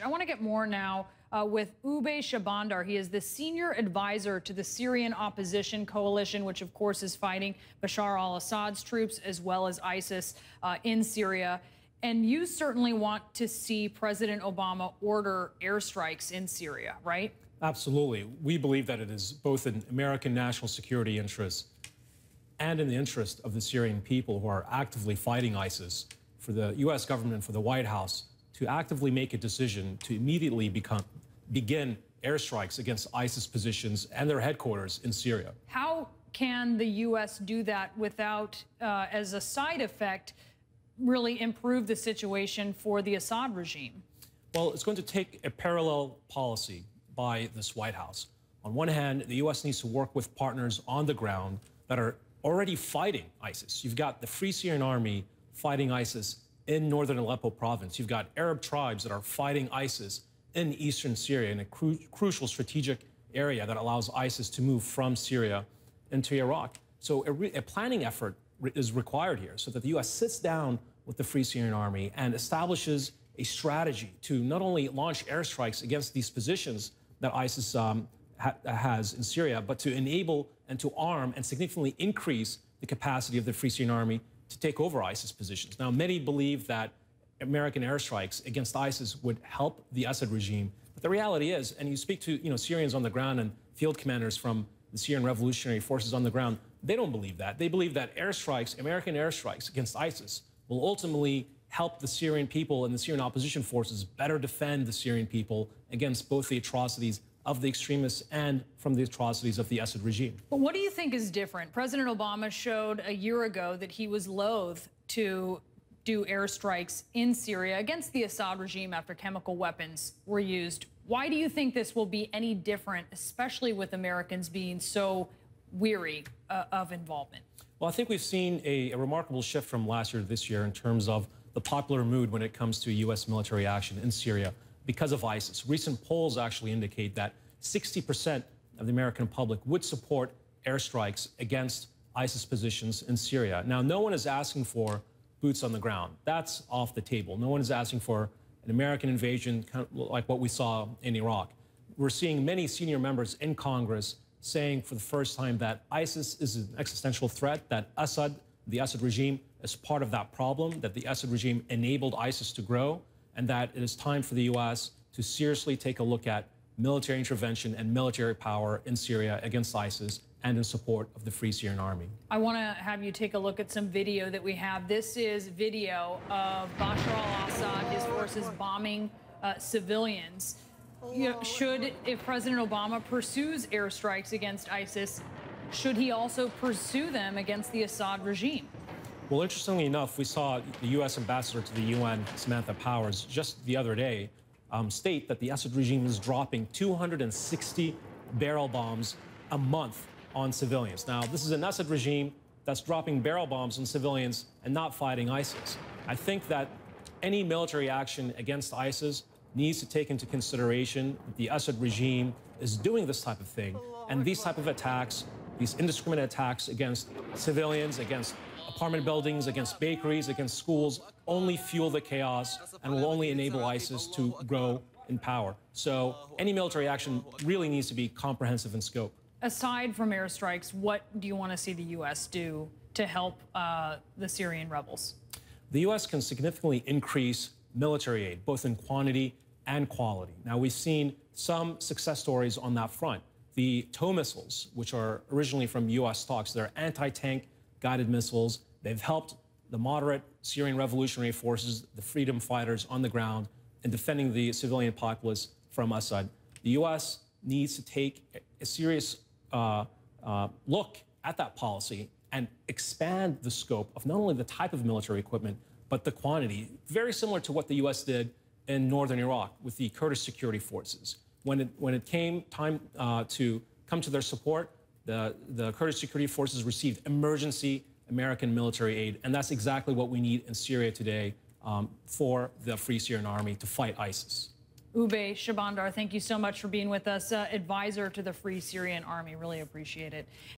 I want to get more now with Ube Shabandar. He is the senior advisor to the Syrian opposition coalition, which of course is fighting Bashar al-Assad's troops as well as ISIS in Syria. And you certainly want to see President Obama order airstrikes in Syria, right? Absolutely. We believe that it is both in American national security interests and in the interest of the Syrian people who are actively fighting ISIS, for the U.S. government, for the White House, to actively make a decision to immediately begin airstrikes against ISIS positions and their headquarters in Syria. How can the U.S. do that without, as a side effect, really improve the situation for the Assad regime? Well, it's going to take a parallel policy by this White House. On one hand, the U.S. needs to work with partners on the ground that are already fighting ISIS. You've got the Free Syrian Army fighting ISIS in northern Aleppo province. You've got Arab tribes that are fighting ISIS in eastern Syria, in a crucial strategic area that allows ISIS to move from Syria into Iraq. So a planning effort is required here so that the U.S. sits down with the Free Syrian Army and establishes a strategy to not only launch airstrikes against these positions that ISIS has in Syria, but to enable and to arm and significantly increase the capacity of the Free Syrian Army to take over ISIS positions. Now, many believe that American airstrikes against ISIS would help the Assad regime. But the reality is, and you speak to Syrians on the ground and field commanders from the Syrian Revolutionary Forces on the ground, they don't believe that. They believe that airstrikes, American airstrikes against ISIS, will ultimately help the Syrian people and the Syrian opposition forces better defend the Syrian people against both the atrocities of the extremists and from the atrocities of the Assad regime. But what do you think is different? President Obama showed a year ago that he was loath to do airstrikes in Syria against the Assad regime after chemical weapons were used. Why do you think this will be any different, especially with Americans being so weary of involvement? Well, I think we've seen a remarkable shift from last year to this year in terms of the popular mood when it comes to U.S. military action in Syria because of ISIS. Recent polls actually indicate that 60% of the American public would support airstrikes against ISIS positions in Syria. Now, no one is asking for boots on the ground. That's off the table. No one is asking for an American invasion kind of like what we saw in Iraq. We're seeing many senior members in Congress saying for the first time that ISIS is an existential threat, that the Assad regime, is part of that problem, that the Assad regime enabled ISIS to grow, and that it is time for the U.S. to seriously take a look at military intervention and military power in Syria against ISIS and in support of the Free Syrian Army. I want to have you take a look at some video that we have. This is video of Bashar al-Assad, his forces bombing civilians. If President Obama pursues airstrikes against ISIS, should he also pursue them against the Assad regime? Well, interestingly enough, we saw the U.S. ambassador to the UN, Samantha Powers, just the other day state that the Assad regime is dropping 260 barrel bombs a month on civilians. Now, this is an Assad regime that's dropping barrel bombs on civilians and not fighting ISIS. I think that any military action against ISIS needs to take into consideration that the Assad regime is doing this type of thing. And these type of attacks, these indiscriminate attacks against civilians, against apartment buildings, against bakeries, against schools, only fuel the chaos and will only enable ISIS to grow in power. So any military action really needs to be comprehensive in scope. Aside from airstrikes, what do you want to see the U.S. do to help the Syrian rebels? The U.S. can significantly increase military aid, both in quantity and quality. Now, we've seen some success stories on that front. The TOW missiles, which are originally from U.S. stocks, they're anti-tank guided missiles. They've helped the moderate Syrian Revolutionary Forces, the freedom fighters on the ground, in defending the civilian populace from Assad. The U.S. needs to take a serious look at that policy and expand the scope of not only the type of military equipment, but the quantity, very similar to what the U.S. did in northern Iraq with the Kurdish security forces. When it came time to come to their support, the Kurdish security forces received emergency American military aid, and that's exactly what we need in Syria today for the Free Syrian Army to fight ISIS. Ube Shabandar, thank you so much for being with us, advisor to the Free Syrian Army. Really appreciate it.